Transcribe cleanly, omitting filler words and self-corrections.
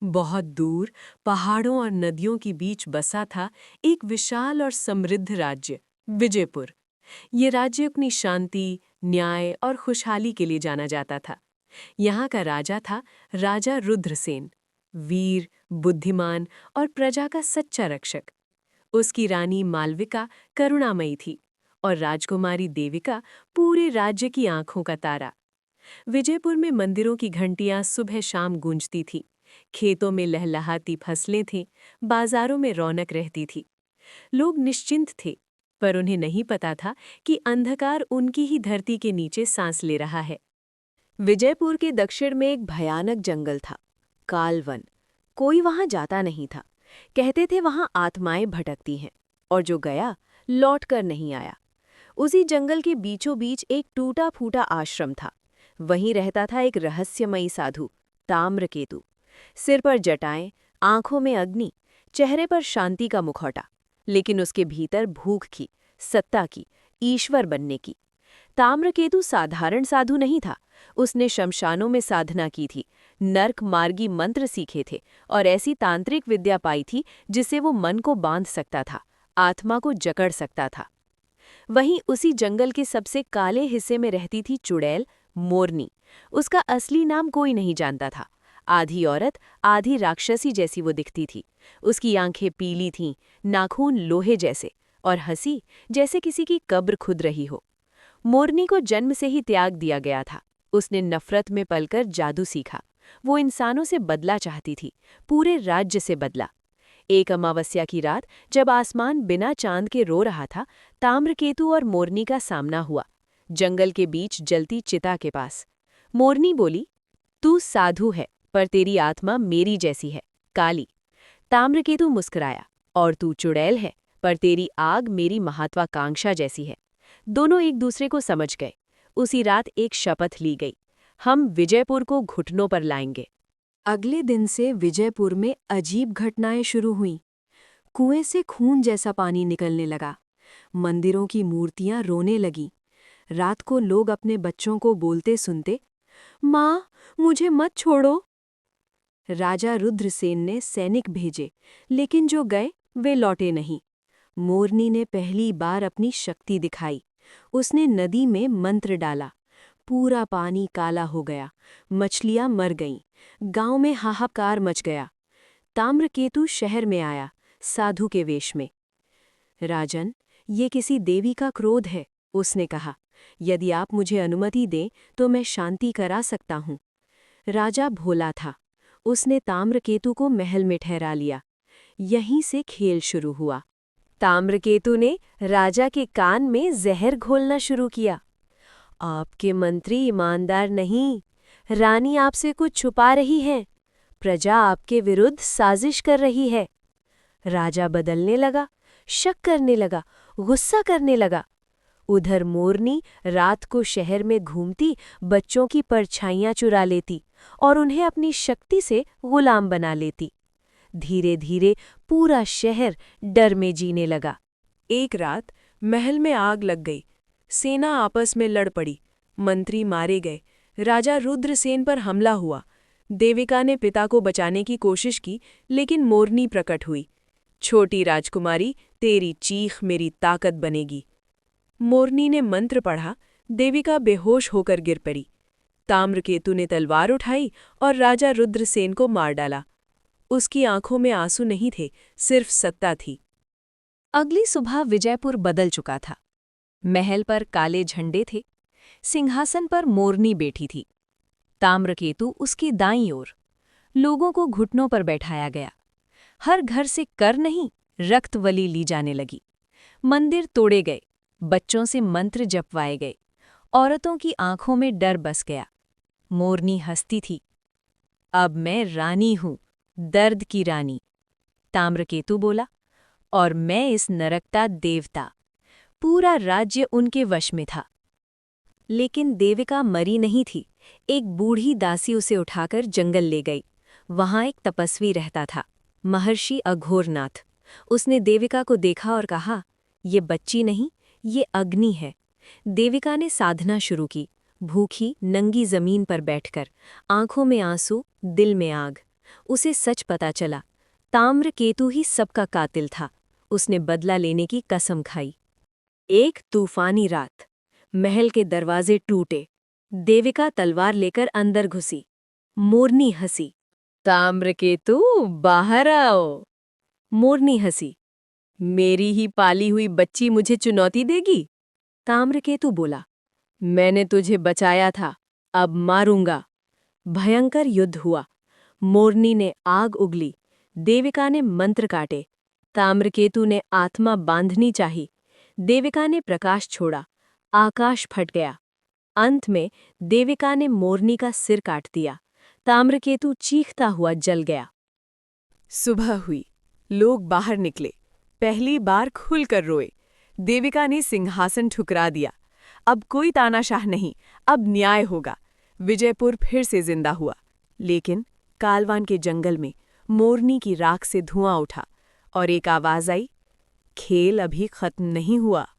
बहुत दूर पहाड़ों और नदियों के बीच बसा था एक विशाल और समृद्ध राज्य, विजयपुर। ये राज्य अपनी शांति, न्याय और खुशहाली के लिए जाना जाता था। यहाँ का राजा था राजा रुद्रसेन, वीर, बुद्धिमान और प्रजा का सच्चा रक्षक। उसकी रानी मालविका करुणामयी थी और राजकुमारी देविका पूरे राज्य की आंखों का तारा। विजयपुर में मंदिरों की घंटियां सुबह शाम गूंजती थीं, खेतों में लहलहाती फसलें थीं, बाजारों में रौनक रहती थी। लोग निश्चिंत थे, पर उन्हें नहीं पता था कि अंधकार उनकी ही धरती के नीचे सांस ले रहा है। विजयपुर के दक्षिण में एक भयानक जंगल था, कालवन। कोई वहां जाता नहीं था। कहते थे वहां आत्माएं भटकती हैं, और जो गया लौट कर नहीं आया। उसी जंगल के बीचों बीच एक टूटा फूटा आश्रम था। वहीं रहता था एक रहस्यमयी साधु, ताम्रकेतु। सिर पर जटाएं, आंखों में अग्नि, चेहरे पर शांति का मुखौटा, लेकिन उसके भीतर भूख की, सत्ता की, ईश्वर बनने की। ताम्रकेतु साधारण साधु नहीं था। उसने शमशानों में साधना की थी, नर्क मार्गी मंत्र सीखे थे और ऐसी तांत्रिक विद्या पाई थी जिससे वो मन को बांध सकता था, आत्मा को जकड़ सकता था। वहीं उसी जंगल के सबसे काले हिस्से में रहती थी चुड़ैल, मोरनी। उसका असली नाम कोई नहीं जानता था। आधी औरत, आधी राक्षसी जैसी वो दिखती थी। उसकी आंखें पीली थीं, नाखून लोहे जैसे, और हंसी जैसे किसी की कब्र खुद रही हो। मोरनी को जन्म से ही त्याग दिया गया था। उसने नफरत में पलकर जादू सीखा। वो इंसानों से बदला चाहती थी, पूरे राज्य से बदला। एक अमावस्या की रात, जब आसमान बिना चांद के रो रहा था, ताम्रकेतु और मोरनी का सामना हुआ, जंगल के बीच जलती चिता के पास। मोरनी बोली, तू साधु है, पर तेरी आत्मा मेरी जैसी है, काली। ताम्रकेतु मुस्कुराया, और तू चुड़ैल है, पर तेरी आग मेरी महत्वाकांक्षा जैसी है। दोनों एक दूसरे को समझ गए। उसी रात एक शपथ ली गई, हम विजयपुर को घुटनों पर लाएंगे। अगले दिन से विजयपुर में अजीब घटनाएं शुरू हुईं। कुएं से खून जैसा पानी निकलने लगा। मंदिरों की मूर्तियां रोने लगीं। रात को लोग अपने बच्चों को बोलते सुनते, माँ, मुझे मत छोड़ो। राजा रुद्रसेन ने सैनिक भेजे, लेकिन जो गए वे लौटे नहीं। मोरनी ने पहली बार अपनी शक्ति दिखाई। उसने नदी में मंत्र डाला, पूरा पानी काला हो गया, मछलियां मर गईं, गांव में हाहाकार मच गया। ताम्रकेतु शहर में आया, साधु के वेश में। राजन, ये किसी देवी का क्रोध है, उसने कहा। यदि आप मुझे अनुमति दें तो मैं शांति करा सकता हूँ। राजा भोला था। उसने ताम्रकेतु को महल में ठहरा लिया। यहीं से खेल शुरू हुआ। ताम्रकेतु ने राजा के कान में जहर घोलना शुरू किया। आपके मंत्री ईमानदार नहीं, रानी आपसे कुछ छुपा रही है, प्रजा आपके विरुद्ध साजिश कर रही है। राजा बदलने लगा, शक करने लगा, गुस्सा करने लगा। उधर मोरनी रात को शहर में घूमती, बच्चों की परछाइयां चुरा लेती और उन्हें अपनी शक्ति से गुलाम बना लेती। धीरे धीरे पूरा शहर डर में जीने लगा। एक रात महल में आग लग गई। सेना आपस में लड़ पड़ी, मंत्री मारे गए। राजा रुद्रसेन पर हमला हुआ। देविका ने पिता को बचाने की कोशिश की, लेकिन मोरनी प्रकट हुई। छोटी राजकुमारी, तेरी चीख मेरी ताकत बनेगी। मोरनी ने मंत्र पढ़ा, देविका बेहोश होकर गिर पड़ी। ताम्रकेतु ने तलवार उठाई और राजा रुद्रसेन को मार डाला। उसकी आंखों में आंसू नहीं थे, सिर्फ सत्ता थी। अगली सुबह विजयपुर बदल चुका था। महल पर काले झंडे थे, सिंहासन पर मोरनी बैठी थी, ताम्रकेतु उसकी दाईं ओर। लोगों को घुटनों पर बैठाया गया। हर घर से कर नहीं, रक्तवली ली जाने लगी। मंदिर तोड़े गए, बच्चों से मंत्र जपवाए गए, औरतों की आंखों में डर बस गया। मोरनी हंसती थी, अब मैं रानी हूं, दर्द की रानी। ताम्रकेतु बोला, और मैं इस नरक का देवता। पूरा राज्य उनके वश में था। लेकिन देविका मरी नहीं थी। एक बूढ़ी दासी उसे उठाकर जंगल ले गई। वहां एक तपस्वी रहता था, महर्षि अघोरनाथ। उसने देविका को देखा और कहा, ये बच्ची नहीं, ये अग्नि है। देविका ने साधना शुरू की, भूखी नंगी जमीन पर बैठकर, आंखों में आंसू, दिल में आग। उसे सच पता चला। ताम्रकेतु ही सबका कातिल था। उसने बदला लेने की कसम खाई। एक तूफानी रात। महल के दरवाजे टूटे। देविका तलवार लेकर अंदर घुसी। मोरनी हंसी। ताम्रकेतु, बाहर आओ। मोरनी हंसी। मेरी ही पाली हुई बच्ची मुझे चुनौती देगी? ताम्रकेतु बोला, मैंने तुझे बचाया था, अब मारूंगा। भयंकर युद्ध हुआ। मोरनी ने आग उगली। देविका ने मंत्र काटे। ताम्रकेतु ने आत्मा बांधनी चाही। देविका ने प्रकाश छोड़ा। आकाश फट गया। अंत में देविका ने मोरनी का सिर काट दिया। ताम्रकेतु चीखता हुआ जल गया। सुबह हुई। लोग बाहर निकले। पहली बार खुलकर रोए। देविका ने सिंहासन ठुकरा दिया। अब कोई तानाशाह नहीं, अब न्याय होगा। विजयपुर फिर से जिंदा हुआ। लेकिन कालवान के जंगल में मोरनी की राख से धुआं उठा और एक आवाज आई, खेल अभी खत्म नहीं हुआ।